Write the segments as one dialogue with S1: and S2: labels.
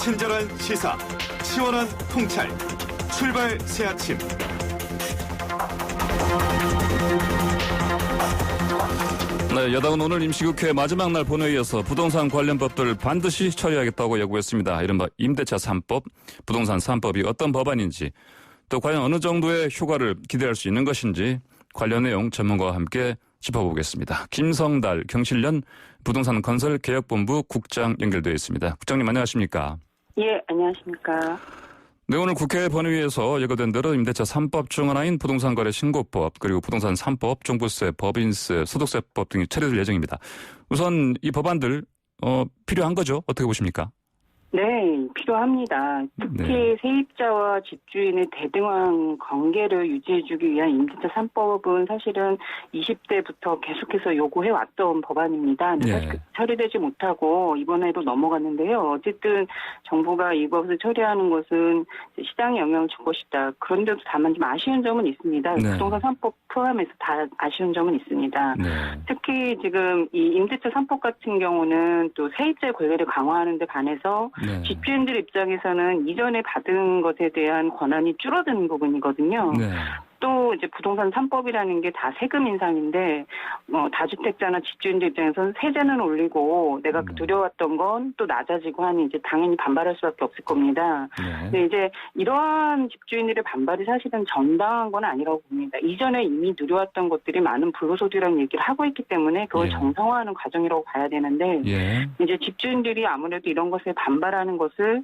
S1: 친절한 시사, 시원한 통찰, 출발 새 아침.
S2: 네, 여당은 오늘 임시국회 마지막 날 본회의에서 부동산 관련 법들을 반드시 처리하겠다고 요구했습니다. 이른바 임대차 3법, 부동산 3법이 어떤 법안인지, 또 과연 어느 정도의 효과를 기대할 수 있는 것인지 관련 내용 전문가와 함께 짚어보겠습니다. 김성달 경실련 부동산 건설 개혁본부 국장 연결되어 있습니다. 국장님 안녕하십니까?
S3: 예, 안녕하십니까?
S2: 네, 오늘 국회 본회의에서 예고된 대로 임대차 3법 중 하나인 부동산 거래 신고법, 그리고 부동산 3법, 종부세, 법인세, 소득세법 등이 처리될 예정입니다. 우선 이 법안들 필요한 거죠? 어떻게 보십니까?
S3: 네, 필요합니다. 특히
S2: 네.
S3: 세입자와 집주인의 대등한 관계를 유지해주기 위한 임대차 3법은 사실은 20대부터 계속해서 요구해왔던 법안입니다. 근데 사실
S2: 네.
S3: 처리되지 못하고 이번에도 넘어갔는데요. 어쨌든 정부가 이것을 처리하는 것은 시장에 영향을 줄 것이다. 그런데도 다만 좀 아쉬운 점은 있습니다.
S2: 네.
S3: 부동산 3법 포함해서 다 아쉬운 점은 있습니다.
S2: 네.
S3: 특히 지금 이 임대차 3법 같은 경우는 또 세입자의 권리를 강화하는 데 반해서
S2: 네.
S3: 집주인들 입장에서는 이전에 받은 것에 대한 권한이 줄어드는 부분이거든요.
S2: 네.
S3: 또 이제 부동산 3법이라는 게 다 세금 인상인데 다주택자나 집주인들 입장에서는 세제는 올리고 내가 두려웠던 건 또 낮아지고 하니 이제 당연히 반발할 수밖에 없을 겁니다.
S2: 네.
S3: 근데 이제 이러한 집주인들의 반발이 사실은 정당한 건 아니라고 봅니다. 이전에 이미 누려왔던 것들이 많은 불로소득이라는 얘기를 하고 있기 때문에 그걸
S2: 예.
S3: 정상화하는 과정이라고 봐야 되는데
S2: 예.
S3: 이제 집주인들이 아무래도 이런 것에 반발하는 것을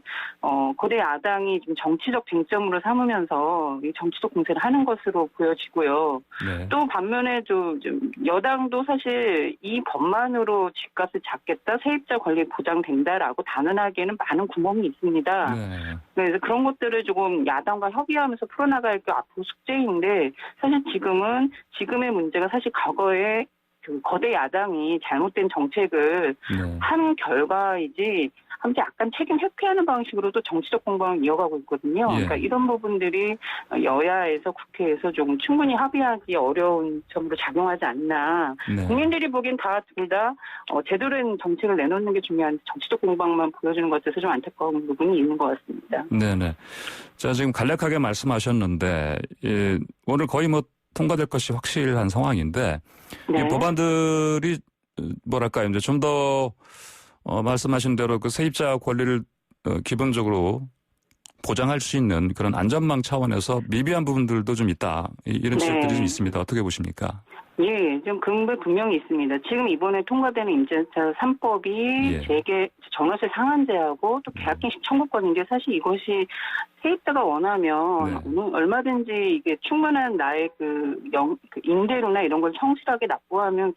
S3: 거대 야당이 좀 정치적 쟁점으로 삼으면서 이 정치적 공세를 하는 것으로 보여지고요.
S2: 네.
S3: 또 반면에 좀 여당도 사실 이 법만으로 집값을 잡겠다, 세입자 권리 보장된다라고 단언하기에는 많은 구멍이 있습니다.
S2: 네.
S3: 그래서 그런 것들을 조금 야당과 협의하면서 풀어나갈 게 앞으로 숙제인데 사실 지금의 문제가 사실 과거에 그 거대 야당이 잘못된 정책을
S2: 네.
S3: 한 결과이지 함께 약간 책임 회피하는 방식으로도 정치적 공방을 이어가고 있거든요.
S2: 예.
S3: 그러니까 이런 부분들이 여야에서 국회에서 조금 충분히 합의하기 어려운 점으로 작용하지 않나.
S2: 네.
S3: 국민들이 보기엔 둘 다 제대로 된 정책을 내놓는 게 중요한 정치적 공방만 보여주는 것 같아서 좀 안타까운 부분이 있는 것 같습니다.
S2: 네네. 자, 지금 간략하게 말씀하셨는데 오늘 거의 통과될 것이 확실한 상황인데
S3: 네.
S2: 이 법안들이 뭐랄까요, 이제 좀 더 말씀하신 대로 그 세입자 권리를 기본적으로 보장할 수 있는 그런 안전망 차원에서 미비한 부분들도 좀 있다. 이런 지적들이 좀 있습니다. 어떻게 보십니까?
S3: 예, 좀 분명히 있습니다. 지금 이번에 통과되는 임대차 3법이
S2: 예.
S3: 전월세 상한제하고 또 계약갱신 청구권인데 사실 이것이 세입자가 원하면 얼마든지 이게 충분한 나의 임대료나 이런 걸 성실하게 납부하면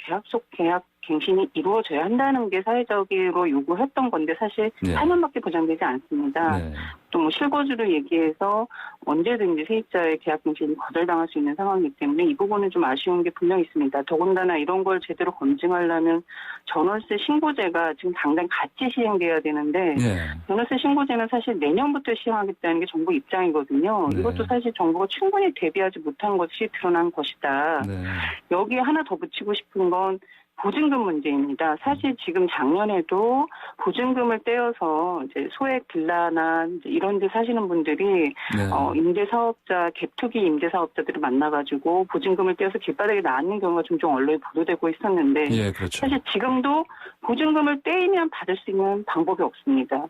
S3: 계약 갱신이 이루어져야 한다는 게 사회적으로 요구했던 건데 사실 8년밖에 보장되지 않습니다.
S2: 네.
S3: 또 실거주를 얘기해서 언제든지 세입자의 계약 갱신이 거절당할 수 있는 상황이기 때문에 이 부분은 좀 아쉬운 게 분명히 있습니다. 더군다나 이런 걸 제대로 검증하려면 전월세 신고제가 지금 당장 같이 시행돼야 되는데 전월세 신고제는 사실 내년부터 시행하겠다는 게 정부 입장이거든요.
S2: 네.
S3: 이것도 사실 정부가 충분히 대비하지 못한 것이 드러난 것이다.
S2: 네.
S3: 여기에 하나 더 붙이고 싶은 건 보증금 문제입니다. 사실 지금 작년에도 보증금을 떼어서 이제 소액 빌라나 이제 이런 데 사시는 분들이 임대사업자, 갭투기 임대사업자들을 만나가지고 보증금을 떼어서 길바닥에 나앉는 경우가 종종 언론에 보도되고 있었는데
S2: 예, 그렇죠.
S3: 사실 지금도 보증금을 떼이면 받을 수 있는 방법이 없습니다.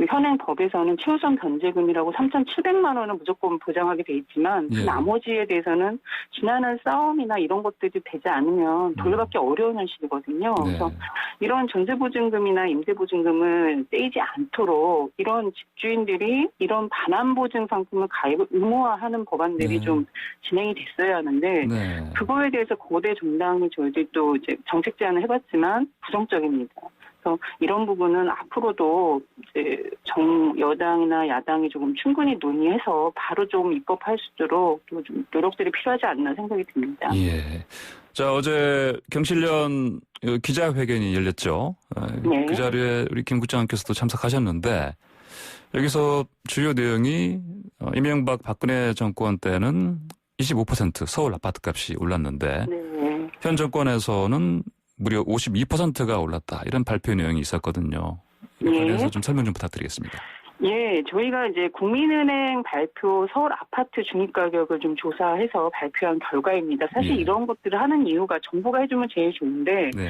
S3: 현행 법에서는 최우선 변제금이라고 3,700만 원은 무조건 보장하게 돼 있지만 그 나머지에 대해서는 지난한 싸움이나 이런 것들이 되지 않으면 돌려받기 어려운 현실이거든요. 그래서 이런 전세보증금이나 임대보증금을 떼이지 않도록 이런 집주인들이 이런 반환보증 상품을 가입을 의무화하는 법안들이 좀 진행이 됐어야 하는데 그거에 대해서 거대 정당이 저희들이 또 이제 정책 제안을 해봤지만 부정적입니다. 그래서 이런 부분은 앞으로도 이제 여당이나 야당이 조금 충분히 논의해서 바로 좀 입법할 수 있도록 또 좀 노력들이 필요하지 않나 생각이 듭니다.
S2: 예. 자, 어제 경실련 기자회견이 열렸죠. 그 자리에 우리 김 국장께서도 참석하셨는데 여기서 주요 내용이 이명박 박근혜 정권 때는 25% 서울 아파트값이 올랐는데 현 정권에서는 무려 52%가 올랐다. 이런 발표 내용이 있었거든요. 이에 관해서 좀 설명 좀 부탁드리겠습니다.
S3: 예, 저희가 이제 국민은행 발표 서울 아파트 중위가격을 좀 조사해서 발표한 결과입니다. 사실
S2: 예.
S3: 이런 것들을 하는 이유가 정부가 해주면 제일 좋은데
S2: 네.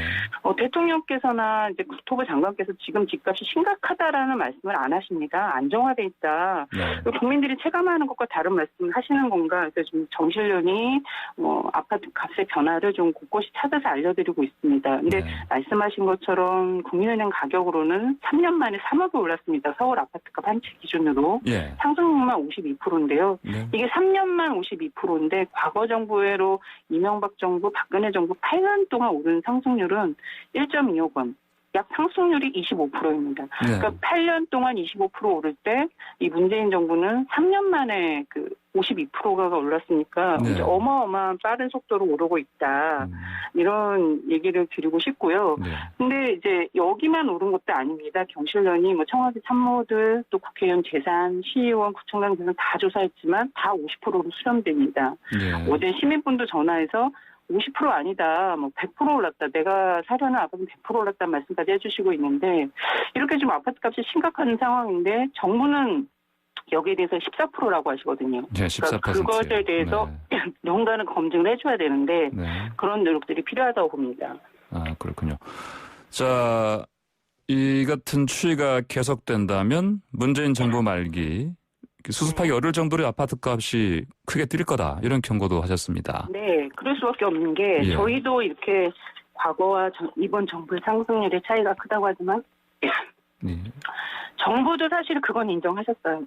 S3: 대통령께서나 이제 국토부 장관께서 지금 집값이 심각하다라는 말씀을 안 하십니다. 안정화돼 있다.
S2: 네.
S3: 국민들이 체감하는 것과 다른 말씀을 하시는 건가? 그래서 좀 정실련이 아파트 값의 변화를 좀 곳곳이 찾아서 알려드리고 있습니다. 근데
S2: 네.
S3: 말씀하신 것처럼 국민은행 가격으로는 3년 만에 3억이 올랐습니다. 서울 아파트값 한 채 기준으로.
S2: 예.
S3: 상승률만 52%인데요.
S2: 네.
S3: 이게 3년만 52%인데 과거 정부로 이명박 정부, 박근혜 정부 8년 동안 오른 상승률은 1.25억 원. 약 상승률이 25%입니다.
S2: 네.
S3: 그러니까 8년 동안 25% 오를 때 이 문재인 정부는 3년 만에 52%가 올랐으니까
S2: 네.
S3: 이제 어마어마한 빠른 속도로 오르고 있다. 이런 얘기를 드리고 싶고요.
S2: 네.
S3: 근데 이제 여기만 오른 것도 아닙니다. 경실련이 청와대 참모들 또 국회의원 재산, 시의원, 구청장 재산 다 조사했지만 다 50%로 수렴됩니다.
S2: 네.
S3: 어제 시민분도 전화해서 50% 아니다, 100% 올랐다. 내가 사려는 아파트는 100% 올랐다는 말씀까지 해주시고 있는데 이렇게 좀 아파트 값이 심각한 상황인데 정부는 여기에 대해서 14%라고 하시거든요.
S2: 네, 14%.
S3: 그러니까 그것에 대해서 누군가는 검증을 해줘야 되는데
S2: 네.
S3: 그런 노력들이 필요하다고 봅니다.
S2: 아, 그렇군요. 자, 이 같은 추이가 계속된다면 문재인 정부 말기 수습하기 어려울 정도로 아파트 값이 크게 뛸 거다. 이런 경고도 하셨습니다.
S3: 네, 그럴 수밖에 없는 게
S2: 예.
S3: 저희도 이렇게 과거와 이번 정부의 상승률의 차이가 크다고 하지만
S2: 네.
S3: 정부도 사실 그건 인정하셨어요.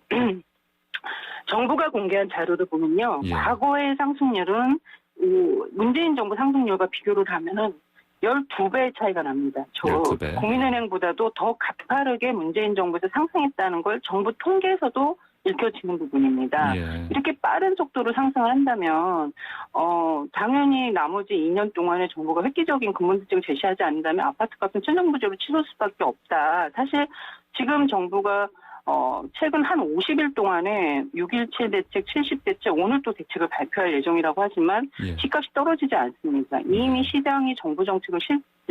S3: 정부가 공개한 자료를 보면요.
S2: 예.
S3: 과거의 상승률은 문재인 정부 상승률과 비교를 하면은 12배의 차이가 납니다.
S2: 12배.
S3: 국민은행보다도 더 가파르게 문재인 정부에서 상승했다는 걸 정부 통계에서도 읽혀지는 부분입니다.
S2: 예.
S3: 이렇게 빠른 속도로 상승을 한다면 당연히 나머지 2년 동안에 정부가 획기적인 근본대책을 제시하지 않는다면 아파트값은 천정부지로 치솟을 수밖에 없다. 사실 지금 정부가 최근 한 50일 동안에 6.17 대책, 70 대책, 오늘 또 대책을 발표할 예정이라고 하지만
S2: 예.
S3: 집값이 떨어지지 않습니다. 이미 시장이 정부 정책을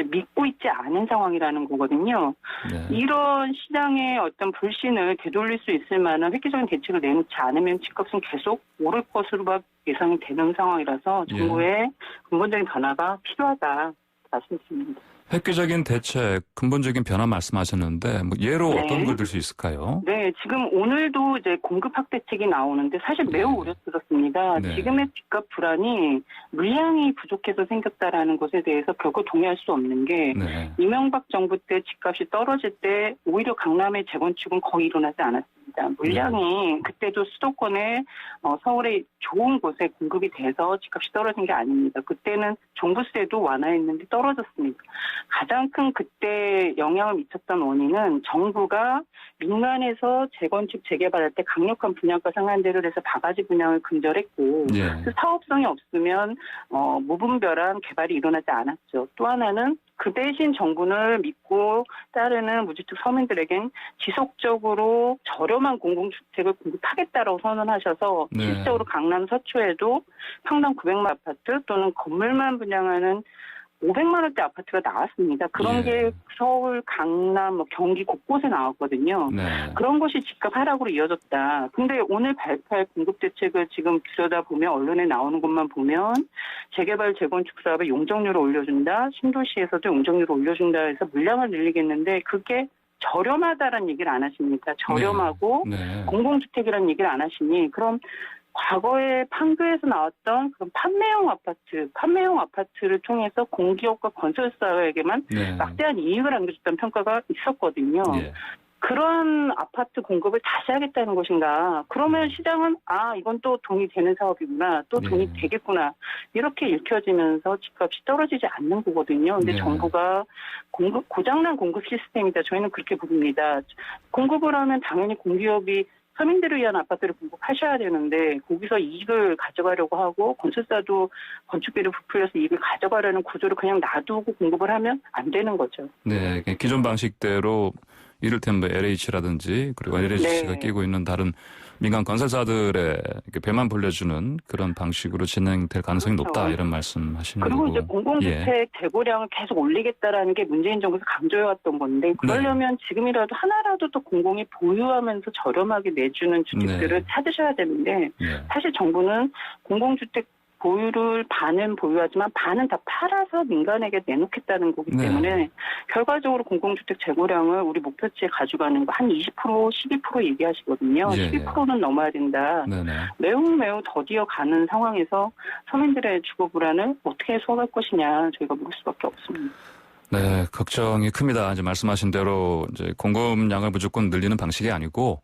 S3: 믿고 있지 않은 상황이라는 거거든요.
S2: 네.
S3: 이런 시장의 어떤 불신을 되돌릴 수 있을 만한 획기적인 대책을 내놓지 않으면 집값은 계속 오를 것으로 예상이 되는 상황이라서 정부의 근본적인 변화가 필요하다 말씀드립니다.
S2: 획기적인 대책, 근본적인 변화 말씀하셨는데 예로
S3: 네.
S2: 어떤 걸 들 수 있을까요?
S3: 네, 지금 오늘도 이제 공급 확대책이 나오는데 사실 매우
S2: 네.
S3: 우려스럽습니다.
S2: 네.
S3: 지금의 집값 불안이 물량이 부족해서 생겼다라는 것에 대해서 결코 동의할 수 없는 게
S2: 네.
S3: 이명박 정부 때 집값이 떨어질 때 오히려 강남의 재건축은 거의 일어나지 않았습니다. 물량이 그때도 수도권에 서울의 좋은 곳에 공급이 돼서 집값이 떨어진 게 아닙니다. 그때는 종부세도 완화했는데 떨어졌습니다. 가장 큰 그때 영향을 미쳤던 원인은 정부가 민간에서 재건축 재개발할 때 강력한 분양가 상한제를 해서 바가지 분양을 근절했고
S2: 예.
S3: 그 사업성이 없으면 무분별한 개발이 일어나지 않았죠. 또 하나는 그 대신 정부를 믿고 따르는 무주택 서민들에겐 지속적으로 저렴한 공공주택을 공급하겠다라고 선언하셔서
S2: 네.
S3: 실질적으로 강남 서초에도 평당 900만 아파트 또는 건물만 분양하는 500만 원대 아파트가 나왔습니다. 그런
S2: 예.
S3: 게 서울, 강남, 경기 곳곳에 나왔거든요.
S2: 네.
S3: 그런 것이 집값 하락으로 이어졌다. 근데 오늘 발표할 공급대책을 지금 들여다보면 언론에 나오는 것만 보면 재개발, 재건축 사업의 용적률을 올려준다. 신도시에서도 용적률을 올려준다 해서 물량을 늘리겠는데 그게 저렴하다라는 얘기를 안 하십니까? 저렴하고
S2: 네.
S3: 공공주택이라는 얘기를 안 하시니 그럼 과거에 판교에서 나왔던 그런 판매형 아파트를 통해서 공기업과 건설사에게만
S2: 네.
S3: 막대한 이익을 안겨줬다는 평가가 있었거든요.
S2: 예.
S3: 그런 아파트 공급을 다시 하겠다는 것인가. 그러면 시장은 이건 또 돈이 되는 사업이구나. 또 돈이
S2: 네.
S3: 되겠구나. 이렇게 읽혀지면서 집값이 떨어지지 않는 거거든요. 근데
S2: 네.
S3: 정부가 고장난 공급 시스템이다. 저희는 그렇게 부릅니다. 공급을 하면 당연히 공기업이 서민들을 위한 아파트를 공급하셔야 되는데 거기서 이익을 가져가려고 하고 건설사도 건축비를 부풀려서 이익을 가져가려는 구조를 그냥 놔두고 공급을 하면 안 되는 거죠.
S2: 네. 기존 방식대로 이를테면 뭐 LH라든지 그리고 LHC가
S3: 네.
S2: 끼고 있는 다른 민간 건설사들의 배만 불려주는 그런 방식으로 진행될 가능성이
S3: 그렇죠.
S2: 높다 이런 말씀하시는
S3: 그리고
S2: 거고.
S3: 이제 공공주택 재고량을 계속 올리겠다라는 게 문재인 정부에서 강조해왔던 건데 그러려면 지금이라도 하나라도 더 공공이 보유하면서 저렴하게 내주는 주택들을 찾으셔야 되는데 사실 정부는 공공주택 보유를 반은 보유하지만 반은 다 팔아서 민간에게 내놓겠다는 거기 때문에 결과적으로 공공주택 재고량을 우리 목표치에 가져가는 거 한 20%, 12% 얘기하시거든요. 12%는 넘어야 된다. 매우 더디어 가는 상황에서 서민들의 주거 불안을 어떻게 해소할 것이냐 저희가 물을 수밖에 없습니다.
S2: 네, 걱정이 큽니다. 이제 말씀하신 대로 이제 공급량을 무조건 늘리는 방식이 아니고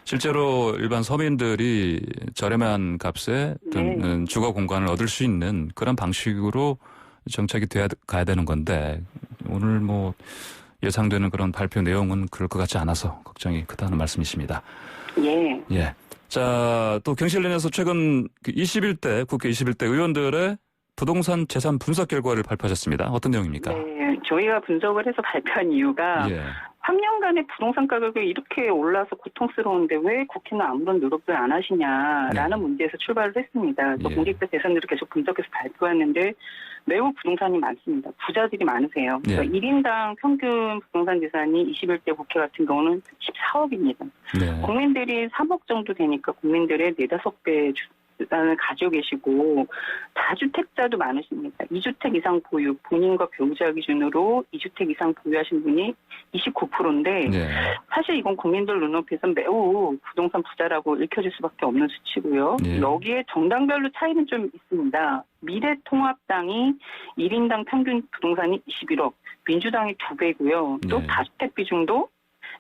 S2: 실제로 일반 서민들이 저렴한 값에 주거 공간을 얻을 수 있는 그런 방식으로 정책이 가야 되는 건데 오늘 뭐 예상되는 그런 발표 내용은 그럴 것 같지 않아서 걱정이 크다는 말씀이십니다. 예. 자, 또 경실련에서 최근 21대 국회 21대 의원들의 부동산 재산 분석 결과를 발표하셨습니다. 어떤 내용입니까?
S3: 네, 저희가 분석을 해서 발표한 이유가 3년간의 부동산 가격이 이렇게 올라서 고통스러운데 왜 국회는 아무런 노력을 안 하시냐라는 문제에서 출발을 했습니다. 공직자 재산들을 계속 분석해서 발표했는데 매우 부동산이 많습니다. 부자들이 많으세요. 그래서 1인당 평균 부동산 재산이 21대 국회 같은 경우는 14억입니다. 국민들이 3억 정도 되니까 국민들의 4-5배 재산을 가지고 계시고 다주택자도 많으십니다. 2주택 이상 보유, 본인과 배우자 기준으로 2주택 이상 보유하신 분이 29%인데 사실 이건 국민들 눈높이에서 매우 부동산 부자라고 읽혀질 수밖에 없는 수치고요. 여기에 정당별로 차이는 좀 있습니다. 미래통합당이 1인당 평균 부동산이 21억, 민주당이 2배고요. 또 다주택 비중도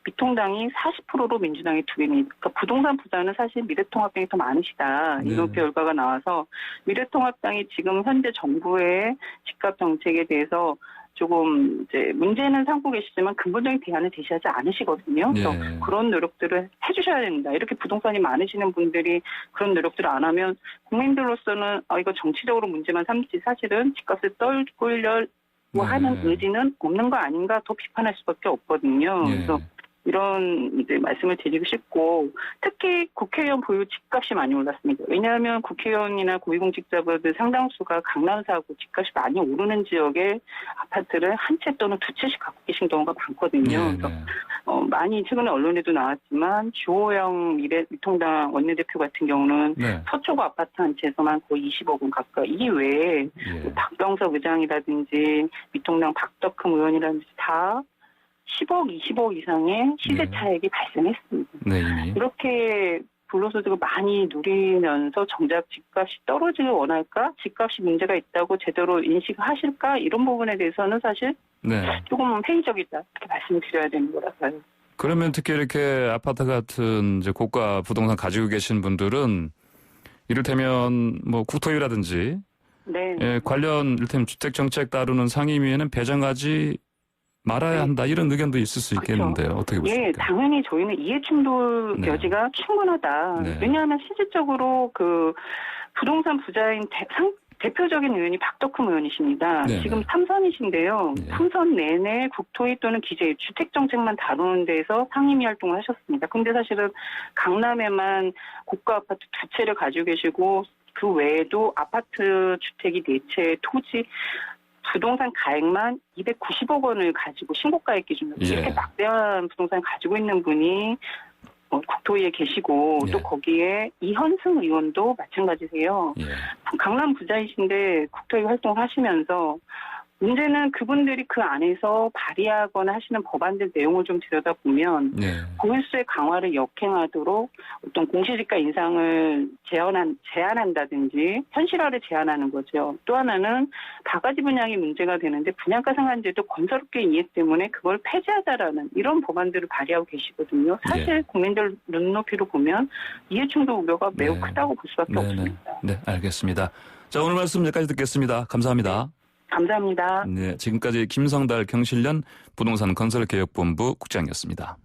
S3: 미통당이 40%로 민주당이 2배입니다. 그러니까 부동산 부자는 사실 미래통합당이 더 많으시다. 이런 결과가 나와서 미래통합당이 지금 현재 정부의 집값 정책에 대해서 조금 이제 문제는 삼고 계시지만 근본적인 대안을 제시하지 않으시거든요. 그래서 그런 노력들을 해주셔야 됩니다. 이렇게 부동산이 많으시는 분들이 그런 노력들을 안 하면 국민들로서는 이거 정치적으로 문제만 삼지 사실은 집값을 떨구려고 하는 의지는 없는 거 아닌가 더 비판할 수밖에 없거든요. 그래서 이런 이제 말씀을 드리고 싶고 특히 국회의원 보유 집값이 많이 올랐습니다. 왜냐하면 국회의원이나 고위공직자분들 상당수가 강남 사고 집값이 많이 오르는 지역에 아파트를 한 채 또는 두 채씩 갖고 계신 경우가 많거든요. 그래서 많이 최근에 언론에도 나왔지만 주호영 미통당 원내대표 같은 경우는 서초구 아파트 한 채에서만 거의 20억 원 가까이 이 외에 박병석 의장이라든지 미통당 박덕흠 의원이라든지 다 10억, 20억 이상의 시세 차익이 발생했습니다. 이렇게 불로소득을 많이 누리면서 정작 집값이 떨어지길 원할까? 집값이 문제가 있다고 제대로 인식하실까? 이런 부분에 대해서는 사실 조금 회의적이다. 이렇게 말씀을 드려야 되는 거라서요.
S2: 그러면 특히 이렇게 아파트 같은 이제 고가 부동산 가지고 계신 분들은 이를테면 뭐 국토위라든지 관련 이를테면 주택정책 다루는 상임위에는 배정하지 말아야 한다 이런 의견도 있을 수 있겠는데요. 어떻게 보십니까?
S3: 당연히 저희는 이해충돌 여지가 충분하다. 왜냐하면 실질적으로 그 부동산 부자인 대표적인 의원이 박덕흠 의원이십니다. 지금 3선이신데요. 3선 내내 국토위 또는 기재 주택정책만 다루는 데에서 상임위 활동을 하셨습니다. 근데 사실은 강남에만 고가 아파트 2채를 가지고 계시고 그 외에도 아파트 주택이 4채, 토지 부동산 가액만 290억 원을 가지고 신고가액 기준으로 이렇게 막대한 부동산을 가지고 있는 분이 국토위에 계시고 또 거기에 이현승 의원도 마찬가지세요. 강남 부자이신데 국토위 활동을 하시면서 문제는 그분들이 그 안에서 발의하거나 하시는 법안들 내용을 좀 들여다보면 보유세 강화를 역행하도록 어떤 공시지가 인상을 제한한다든지 현실화를 제한하는 거죠. 또 하나는 바가지 분양이 문제가 되는데 분양가 상한제도 건설업계 이해 때문에 그걸 폐지하자라는 이런 법안들을 발의하고 계시거든요. 사실 국민들 눈높이로 보면 이해충돌 우려가 매우 크다고 볼 수밖에 없습니다.
S2: 네, 알겠습니다. 자, 오늘 말씀 여기까지 듣겠습니다. 감사합니다.
S3: 감사합니다.
S2: 네, 지금까지 김성달 경실련 부동산 건설개혁본부 국장이었습니다.